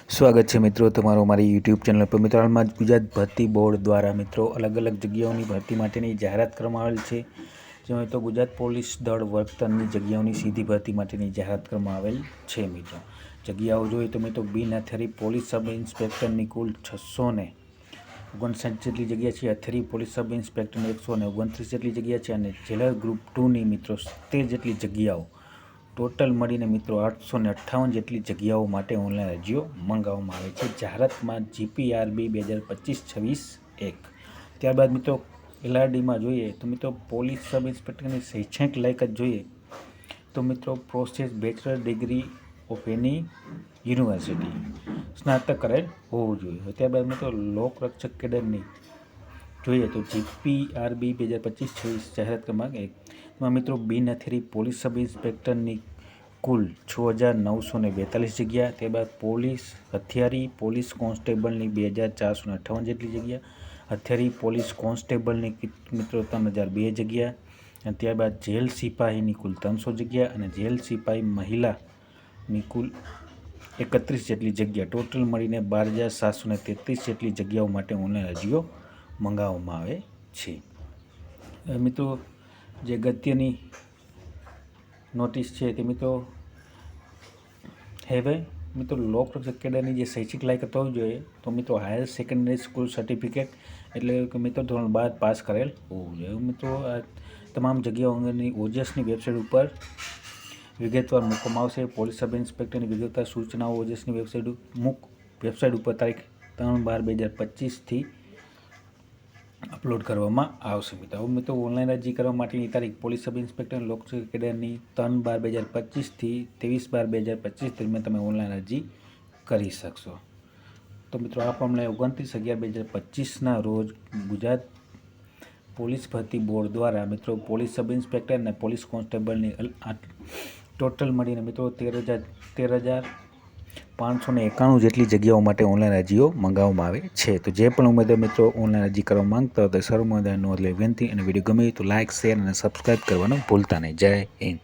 સ્વાગત છે મિત્રો તમારો મારી યુટ્યુબ ચેનલ પર। મિત્રો હાલમાં ગુજરાત ભરતી બોર્ડ દ્વારા મિત્રો અલગ અલગ જગ્યાઓની ભરતી માટેની જાહેરાત કરવામાં આવેલ છે। જેમાં તો ગુજરાત પોલીસ દળ વર્ગ 3ની જગ્યાઓની સીધી ભરતી માટેની જાહેરાત કરવામાં આવેલ છે। મિત્રો જગ્યાઓ જોઈએ તો મિત્રો બિન હથિયારી પોલીસ સબ ઇન્સ્પેક્ટરની કુલ 659 જેટલી જગ્યા છે। હથિયારી પોલીસ સબ ઇન્સ્પેક્ટરની 129 જેટલી જગ્યા છે અને જેલર ગ્રુપ 2ની મિત્રો 13 જેટલી જગ્યાઓ ટોટલ મળીને મિત્રો 858 જેટલી જગ્યાઓ માટે ઓનલાઈન અરજીઓ મંગાવવામાં આવે છે। જાહેરાતમાં GPRB 2025-26 1। ત્યારબાદ મિત્રો LRDમાં જોઈએ તો મિત્રો પોલીસ સબ ઇન્સ્પેક્ટરની શૈક્ષણિક લાયકાત જોઈએ તો મિત્રો process bachelor degree of any university સ્નાતક કરેલ હોવું જોઈએ। ત્યારબાદ મિત્રો લોકરક્ષક કેડરની જોઈએ તો GPRB 2025-26 જાહેરાત ક્રમાંક 1 માં મિત્રો બિન હથિયારી પોલીસ સબ ઇન્સ્પેક્ટરની કુલ 6942 જગ્યા। ત્યારબાદ પોલીસ હથિયારી પોલીસ કોન્સ્ટેબલની 2458 જેટલી જગ્યા। હથિયારી પોલીસ કોન્સ્ટેબલની મિત્રો 3002 જગ્યા। અને ત્યારબાદ જેલ સિપાહીની કુલ 300 જગ્યા અને જેલ સિપાહી મહિલાની કુલ 31 જેટલી જગ્યા ટોટલ મળીને 12733 જેટલી જગ્યાઓ માટે ઓનલાઈન અરજીઓ મંગાવવામાં આવે છે। મિત્રો જે અગત્યની નોટિસ છે તે મિત્રો હવે મિત્રો લોકરક્ષક કેડરની જે શૈક્ષિક લાયકાત હોવી જોઈએ તો મિત્રો હાયર સેકન્ડરી સ્કૂલ સર્ટિફિકેટ એટલે કે મિત્રો ધોરણ 12 પાસ કરેલ હોવું જોઈએ। મિત્રો આ તમામ જગ્યાઓ અંગેની ઓજસની વેબસાઇટ ઉપર વિગતવાર મૂકવામાં આવશે। પોલીસ સબ ઇન્સ્પેક્ટરની વિગતવાર સૂચનાઓ ઓજસની વેબસાઇટ ઉપર તારીખ 3/12/2025થી અપલોડ કરવામાં આવશે। મિત્રો ઓનલાઈન અરજી કરવા માટેની તારીખ પોલીસ સબ ઇન્સ્પેક્ટર લોકરક્ષક કેડરની 3/12/2025થી 23/12/2025 દરમિયાન તમે ઓનલાઈન અરજી કરી શકશો। તો મિત્રો આ પ્રમાણે 29/11/2025ના રોજ ગુજરાત પોલીસ ભરતી બોર્ડ દ્વારા મિત્રો પોલીસ સબ ઇન્સ્પેક્ટર અને પોલીસ કોન્સ્ટેબલની ટોટલ મળીને મિત્રો 13,591 જેટલી જગ્યાઓ માટે ઓનલાઈન અરજીઓ મંગાવવામાં આવે છે। તો જે પણ ઉમેદવાર મિત્રો ઓનલાઈન અરજી કરવા માંગતા હોય તો સર્વ ઉમેદવારનો વિનંતી અને વિડીયો ગમે તો લાઇક શેર અને સબસ્ક્રાઈબ કરવાનું ભૂલતા નહીં। જય હિન્દ।